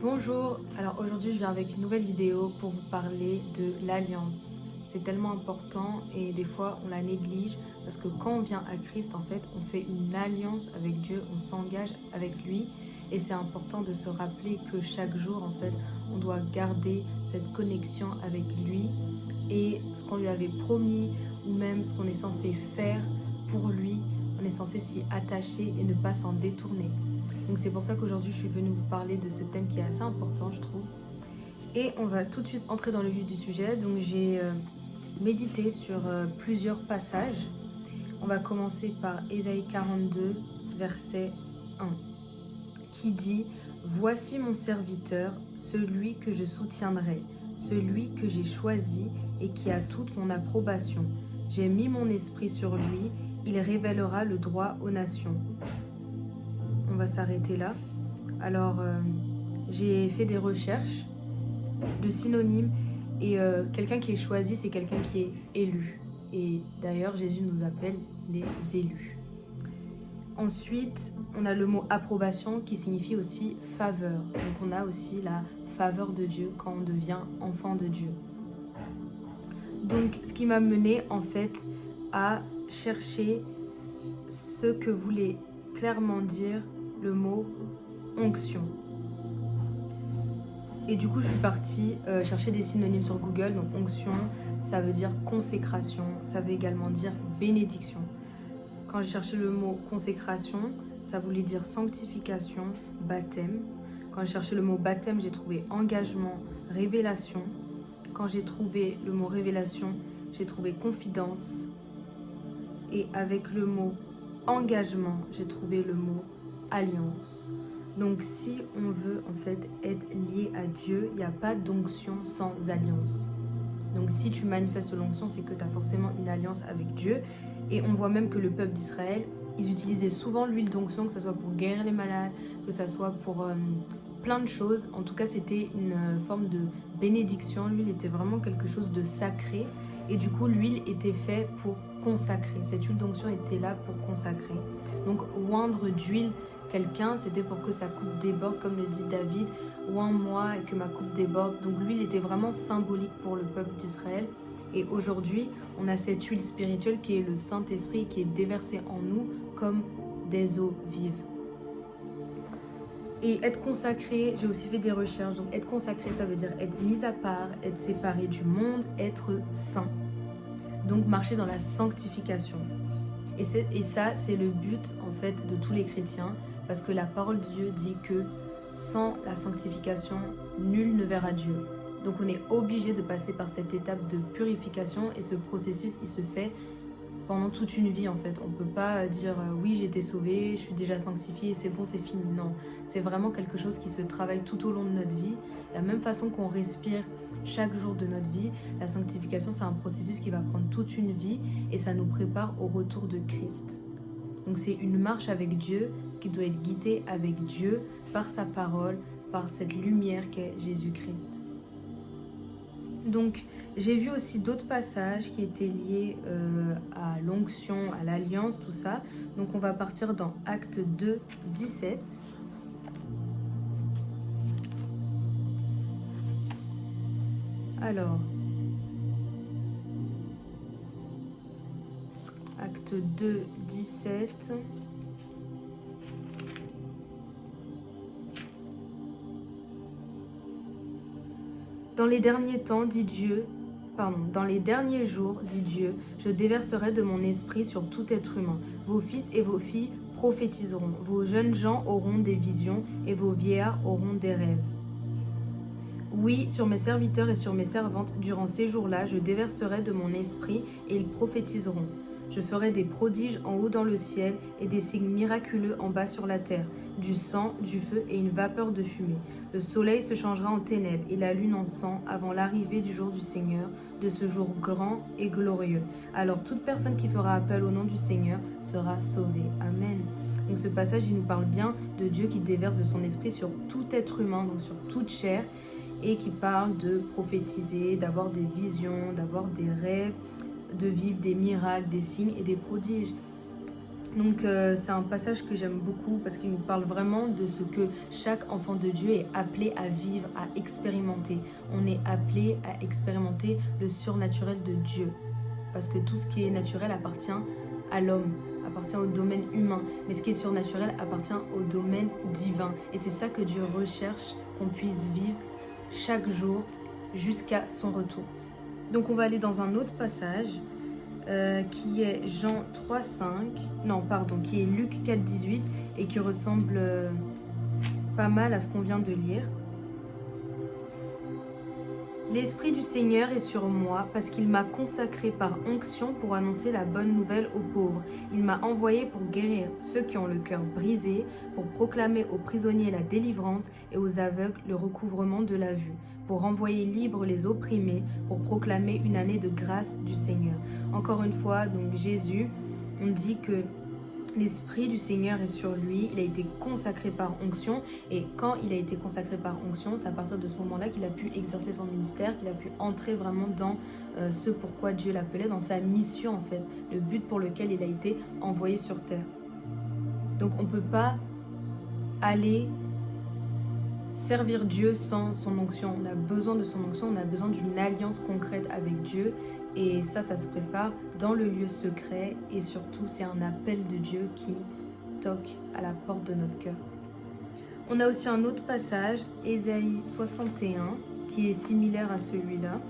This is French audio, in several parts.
Bonjour, alors aujourd'hui je viens avec une nouvelle vidéo pour vous parler de l'alliance. C'est tellement important et des fois on la néglige parce que quand on vient à Christ en fait on fait une alliance avec Dieu, on s'engage avec lui et c'est important de se rappeler que chaque jour en fait on doit garder cette connexion avec lui et ce qu'on lui avait promis ou même ce qu'on est censé faire pour lui, on est censé s'y attacher et ne pas s'en détourner. Donc c'est pour ça qu'aujourd'hui je suis venue vous parler de ce thème qui est assez important je trouve. Et on va tout de suite entrer dans le vif du sujet. Donc j'ai médité sur plusieurs passages. On va commencer par Ésaïe 42 verset 1 qui dit « Voici mon serviteur, celui que je soutiendrai, celui que j'ai choisi et qui a toute mon approbation. J'ai mis mon esprit sur lui, il révélera le droit aux nations. » On va s'arrêter là. Alors, j'ai fait des recherches de synonymes et quelqu'un qui est choisi, c'est quelqu'un qui est élu. Et d'ailleurs, Jésus nous appelle les élus. Ensuite, on a le mot approbation qui signifie aussi faveur. Donc, on a aussi la faveur de Dieu quand on devient enfant de Dieu. Donc, ce qui m'a mené en fait à chercher ce que voulait clairement dire le mot onction. Et du coup, je suis partie chercher des synonymes sur Google. Donc, onction, ça veut dire consécration. Ça veut également dire bénédiction. Quand j'ai cherché le mot consécration, ça voulait dire sanctification, baptême. Quand j'ai cherché le mot baptême, j'ai trouvé engagement, révélation. Quand j'ai trouvé le mot révélation, j'ai trouvé confidence. Et avec le mot engagement, j'ai trouvé le mot alliance. Donc si on veut en fait être lié à Dieu, il n'y a pas d'onction sans alliance. Donc si tu manifestes l'onction, c'est que tu as forcément une alliance avec Dieu. Et on voit même que le peuple d'Israël, ils utilisaient souvent l'huile d'onction, que ce soit pour guérir les malades, que ce soit pour plein de choses. En tout cas, c'était une forme de bénédiction. L'huile était vraiment quelque chose de sacré. Et du coup, l'huile était faite pour consacrer. Cette huile d'onction était là pour consacrer. Donc, oindre d'huile quelqu'un, c'était pour que sa coupe déborde, comme le dit David, oins-moi et que ma coupe déborde. Donc, l'huile était vraiment symbolique pour le peuple d'Israël. Et aujourd'hui, on a cette huile spirituelle qui est le Saint-Esprit qui est déversée en nous comme des eaux vives. Et être consacré, j'ai aussi fait des recherches. Donc être consacré, ça veut dire être mis à part, être séparé du monde, être saint. Donc marcher dans la sanctification. Et ça, c'est le but en fait de tous les chrétiens. Parce que la parole de Dieu dit que sans la sanctification, nul ne verra Dieu. Donc on est obligé de passer par cette étape de purification. Et ce processus, il se fait pendant toute une vie en fait. On ne peut pas dire oui j'ai été sauvé, je suis déjà sanctifié, c'est bon, c'est fini. Non, c'est vraiment quelque chose qui se travaille tout au long de notre vie. De la même façon qu'on respire chaque jour de notre vie, la sanctification c'est un processus qui va prendre toute une vie et ça nous prépare au retour de Christ. Donc c'est une marche avec Dieu qui doit être guidée avec Dieu par sa parole, par cette lumière qu'est Jésus-Christ. Donc, j'ai vu aussi d'autres passages qui étaient liés à l'onction, à l'alliance, tout ça. Donc, on va partir dans Acte 2, 17. Alors, Acte 2, 17. Dans les derniers temps, dans les derniers jours, dit Dieu, je déverserai de mon esprit sur tout être humain. Vos fils et vos filles prophétiseront. Vos jeunes gens auront des visions et vos vieillards auront des rêves. Oui, sur mes serviteurs et sur mes servantes, durant ces jours-là, je déverserai de mon esprit et ils prophétiseront. Je ferai des prodiges en haut dans le ciel et des signes miraculeux en bas sur la terre, du sang, du feu et une vapeur de fumée. Le soleil se changera en ténèbres et la lune en sang avant l'arrivée du jour du Seigneur, de ce jour grand et glorieux. Alors toute personne qui fera appel au nom du Seigneur sera sauvée. Amen. Donc ce passage, il nous parle bien de Dieu qui déverse de son esprit sur tout être humain, donc sur toute chair, et qui parle de prophétiser, d'avoir des visions, d'avoir des rêves, de vivre des miracles, des signes et des prodiges. Donc c'est un passage que j'aime beaucoup parce qu'il nous parle vraiment de ce que chaque enfant de Dieu est appelé à vivre, à expérimenter. On est appelé à expérimenter le surnaturel de Dieu. Parce que tout ce qui est naturel appartient à l'homme, appartient au domaine humain. Mais ce qui est surnaturel appartient au domaine divin. Et c'est ça que Dieu recherche qu'on puisse vivre chaque jour jusqu'à son retour. Donc on va aller dans un autre passage qui est Jean 3,5, qui est Luc 4,18 et qui ressemble pas mal à ce qu'on vient de lire. L'Esprit du Seigneur est sur moi parce qu'il m'a consacré par onction pour annoncer la bonne nouvelle aux pauvres. Il m'a envoyé pour guérir ceux qui ont le cœur brisé, pour proclamer aux prisonniers la délivrance et aux aveugles le recouvrement de la vue, pour renvoyer libres les opprimés, pour proclamer une année de grâce du Seigneur. Encore une fois, donc Jésus, on dit que l'Esprit du Seigneur est sur lui, il a été consacré par onction et quand il a été consacré par onction, c'est à partir de ce moment-là qu'il a pu exercer son ministère, qu'il a pu entrer vraiment dans ce pourquoi Dieu l'appelait, dans sa mission en fait, le but pour lequel il a été envoyé sur terre. Donc on ne peut pas aller servir Dieu sans son onction, on a besoin de son onction, on a besoin d'une alliance concrète avec Dieu. Et ça se prépare dans le lieu secret et surtout c'est un appel de Dieu qui toque à la porte de notre cœur. On a aussi un autre passage, Ésaïe 61, qui est similaire à celui-là.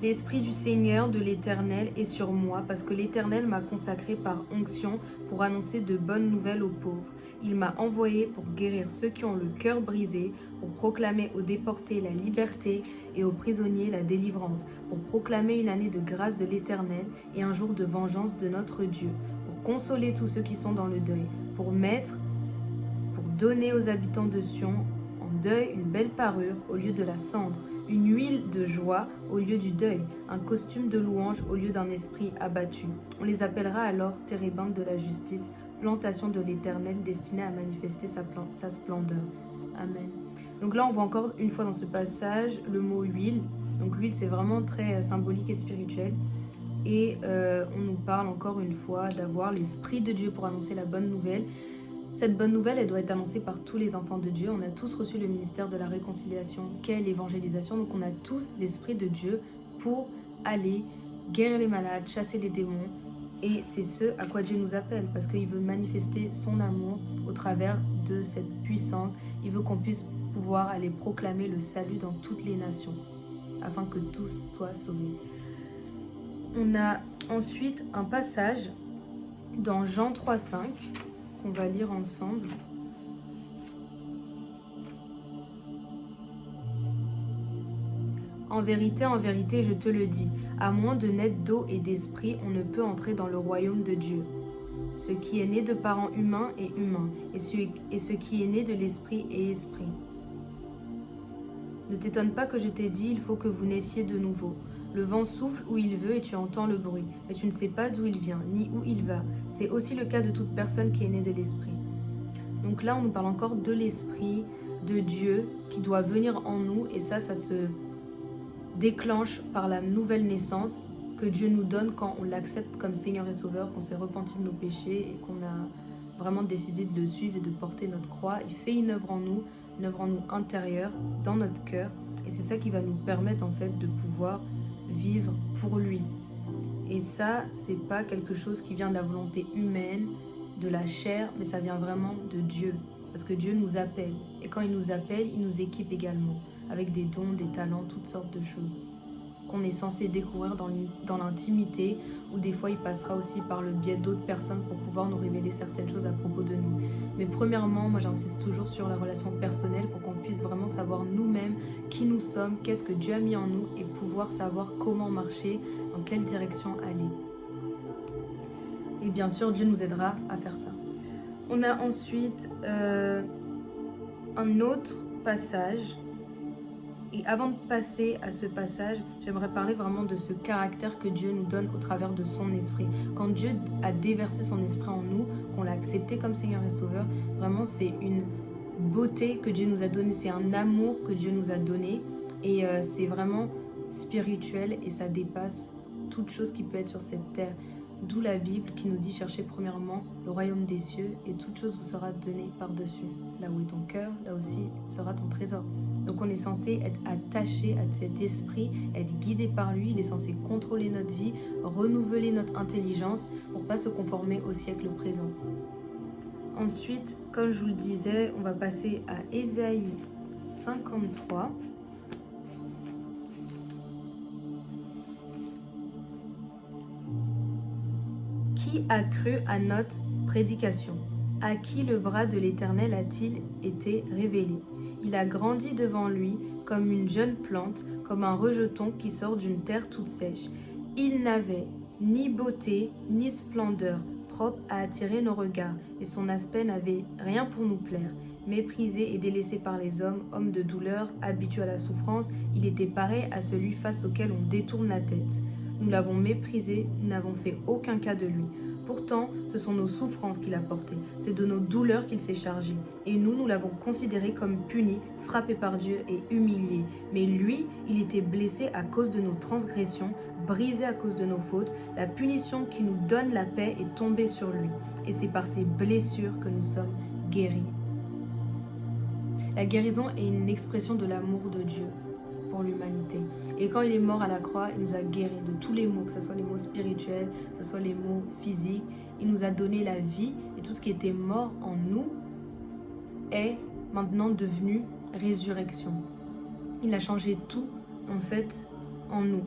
L'Esprit du Seigneur, de l'Éternel est sur moi parce que l'Éternel m'a consacré par onction pour annoncer de bonnes nouvelles aux pauvres. Il m'a envoyé pour guérir ceux qui ont le cœur brisé, pour proclamer aux déportés la liberté et aux prisonniers la délivrance, pour proclamer une année de grâce de l'Éternel et un jour de vengeance de notre Dieu, pour consoler tous ceux qui sont dans le deuil, pour donner aux habitants de Sion en deuil une belle parure au lieu de la cendre, une huile de joie au lieu du deuil, un costume de louange au lieu d'un esprit abattu. On les appellera alors térébintes de la justice, plantation de l'Éternel destinée à manifester sa splendeur. Amen. Donc là, on voit encore une fois dans ce passage le mot huile. Donc l'huile, c'est vraiment très symbolique et spirituel. Et on nous parle encore une fois d'avoir l'Esprit de Dieu pour annoncer la bonne nouvelle. Cette bonne nouvelle, elle doit être annoncée par tous les enfants de Dieu. On a tous reçu le ministère de la réconciliation, qu'est l'évangélisation. Donc on a tous l'Esprit de Dieu pour aller guérir les malades, chasser les démons. Et c'est ce à quoi Dieu nous appelle, parce qu'il veut manifester son amour au travers de cette puissance. Il veut qu'on puisse pouvoir aller proclamer le salut dans toutes les nations, afin que tous soient sauvés. On a ensuite un passage dans Jean 3,5 qu'on va lire ensemble. En vérité, je te le dis, à moins de naître d'eau et d'esprit, on ne peut entrer dans le royaume de Dieu. Ce qui est né de parents humains est humain, et ce qui est né de l'esprit est esprit. Ne t'étonne pas que je t'ai dit, il faut que vous naissiez de nouveau. Le vent souffle où il veut et tu entends le bruit, mais tu ne sais pas d'où il vient, ni où il va. C'est aussi le cas de toute personne qui est née de l'esprit. Donc là, on nous parle encore de l'esprit de Dieu qui doit venir en nous, et ça se déclenche par la nouvelle naissance que Dieu nous donne quand on l'accepte comme Seigneur et Sauveur, qu'on s'est repenti de nos péchés et qu'on a vraiment décidé de le suivre et de porter notre croix. Il fait une œuvre en nous intérieure, dans notre cœur, et c'est ça qui va nous permettre en fait de pouvoir vivre pour lui. Et ça, c'est pas quelque chose qui vient de la volonté humaine, de la chair, mais ça vient vraiment de Dieu, parce que Dieu nous appelle, et quand il nous appelle, il nous équipe également avec des dons, des talents, toutes sortes de choses qu'on est censé découvrir dans l'intimité, ou des fois il passera aussi par le biais d'autres personnes pour pouvoir nous révéler certaines choses à propos de nous. Mais premièrement, moi j'insiste toujours sur la relation personnelle pour qu'on puisse vraiment savoir nous-mêmes qui nous sommes, qu'est-ce que Dieu a mis en nous, et pouvoir savoir comment marcher, dans quelle direction aller. Et bien sûr, Dieu nous aidera à faire ça. On a ensuite un autre passage. Et avant de passer à ce passage, j'aimerais parler vraiment de ce caractère que Dieu nous donne au travers de son esprit. Quand Dieu a déversé son esprit en nous, qu'on l'a accepté comme Seigneur et Sauveur, vraiment c'est une beauté que Dieu nous a donnée, c'est un amour que Dieu nous a donné, et c'est vraiment spirituel et ça dépasse toute chose qui peut être sur cette terre. D'où la Bible qui nous dit cherchez premièrement le royaume des cieux et toute chose vous sera donnée par-dessus. Là où est ton cœur, là aussi sera ton trésor. Donc on est censé être attaché à cet esprit, être guidé par lui. Il est censé contrôler notre vie, renouveler notre intelligence pour ne pas se conformer au siècle présent. Ensuite, comme je vous le disais, on va passer à Ésaïe 53. Qui a cru à notre prédication? À qui le bras de l'Éternel a-t-il été révélé? Il a grandi devant lui comme une jeune plante, comme un rejeton qui sort d'une terre toute sèche. Il n'avait ni beauté ni splendeur propre à attirer nos regards, et son aspect n'avait rien pour nous plaire. Méprisé et délaissé par les hommes, homme de douleur, habitué à la souffrance, il était pareil à celui face auquel on détourne la tête. Nous l'avons méprisé, nous n'avons fait aucun cas de lui. Pourtant, ce sont nos souffrances qu'il a portées, c'est de nos douleurs qu'il s'est chargé. Et nous l'avons considéré comme puni, frappé par Dieu et humilié. Mais lui, il était blessé à cause de nos transgressions, brisé à cause de nos fautes. La punition qui nous donne la paix est tombée sur lui. Et c'est par ses blessures que nous sommes guéris. La guérison est une expression de l'amour de Dieu pour l'humanité. Et quand il est mort à la croix, il nous a guéris de tous les maux, que ce soit les maux spirituels, que ce soit les maux physiques. Il nous a donné la vie et tout ce qui était mort en nous est maintenant devenu résurrection. Il a changé tout en fait en nous.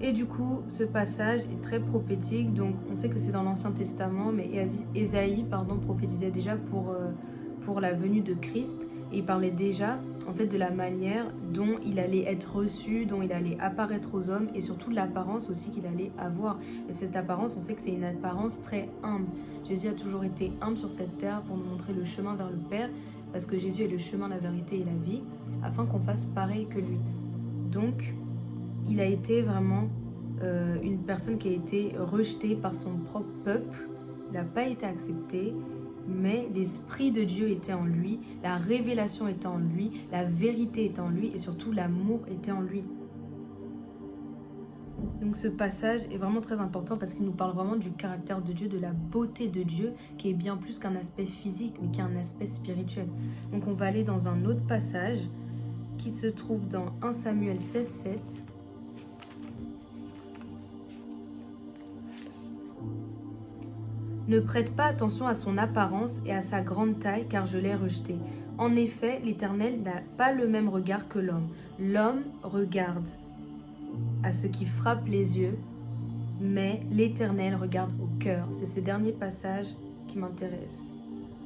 Et du coup, ce passage est très prophétique. Donc on sait que c'est dans l'Ancien Testament, mais Ésaïe prophétisait déjà pour la venue de Christ. Et il parlait déjà en fait de la manière dont il allait être reçu, dont il allait apparaître aux hommes et surtout de l'apparence aussi qu'il allait avoir. Et cette apparence, on sait que c'est une apparence très humble. Jésus a toujours été humble sur cette terre pour nous montrer le chemin vers le Père, parce que Jésus est le chemin, la vérité et la vie, afin qu'on fasse pareil que lui. Donc, il a été vraiment une personne qui a été rejetée par son propre peuple. Il n'a pas été accepté. Mais l'Esprit de Dieu était en lui, la révélation était en lui, la vérité était en lui et surtout l'amour était en lui. Donc ce passage est vraiment très important parce qu'il nous parle vraiment du caractère de Dieu, de la beauté de Dieu qui est bien plus qu'un aspect physique mais qui est un aspect spirituel. Donc on va aller dans un autre passage qui se trouve dans 1 Samuel 16:7. Ne prête pas attention à son apparence et à sa grande taille, car je l'ai rejeté. En effet, l'Éternel n'a pas le même regard que l'homme. L'homme regarde à ce qui frappe les yeux, mais l'Éternel regarde au cœur. C'est ce dernier passage qui m'intéresse.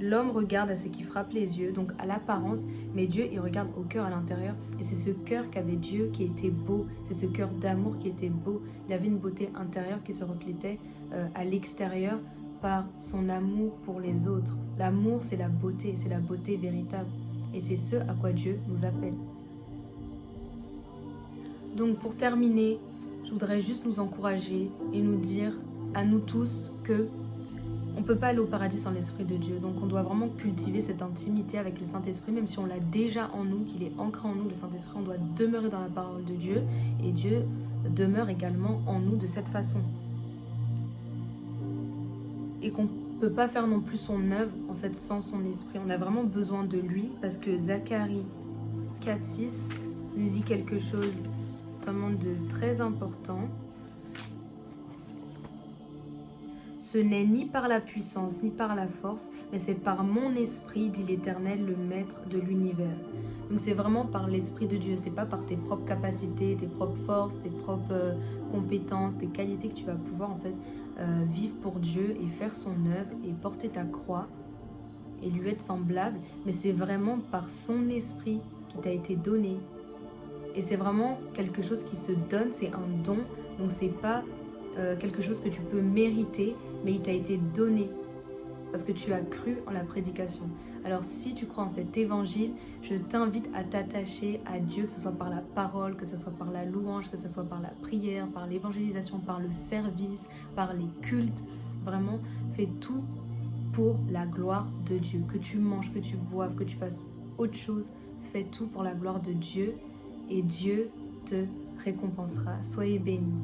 L'homme regarde à ce qui frappe les yeux, donc à l'apparence, mais Dieu, il regarde au cœur, à l'intérieur. Et c'est ce cœur qu'avait Dieu qui était beau. C'est ce cœur d'amour qui était beau. Il avait une beauté intérieure qui se reflétait à l'extérieur par son amour pour les autres. L'amour, c'est la beauté véritable. Et c'est ce à quoi Dieu nous appelle. Donc pour terminer, je voudrais juste nous encourager et nous dire à nous tous que on ne peut pas aller au paradis sans l'Esprit de Dieu. Donc on doit vraiment cultiver cette intimité avec le Saint-Esprit, même si on l'a déjà en nous, qu'il est ancré en nous, le Saint-Esprit, on doit demeurer dans la parole de Dieu. Et Dieu demeure également en nous de cette façon. Et qu'on ne peut pas faire non plus son œuvre en fait sans son esprit. On a vraiment besoin de lui parce que Zacharie 4:6 nous dit quelque chose vraiment de très important. Ce n'est ni par la puissance ni par la force, mais c'est par mon esprit, dit l'Éternel, le maître de l'univers. Donc c'est vraiment par l'Esprit de Dieu, c'est pas par tes propres capacités, tes propres forces, tes propres compétences, tes qualités que tu vas pouvoir en fait vivre pour Dieu et faire son œuvre et porter ta croix et lui être semblable, mais c'est vraiment par son esprit qui t'a été donné. Et c'est vraiment quelque chose qui se donne, c'est un don, donc c'est pas quelque chose que tu peux mériter, mais il t'a été donné parce que tu as cru en la prédication. Alors si tu crois en cet évangile, je t'invite à t'attacher à Dieu, que ce soit par la parole, que ce soit par la louange, que ce soit par la prière, par l'évangélisation, par le service, par les cultes. Vraiment, fais tout pour la gloire de Dieu. Que tu manges, que tu boives, que tu fasses autre chose, fais tout pour la gloire de Dieu et Dieu te récompensera. Soyez bénis.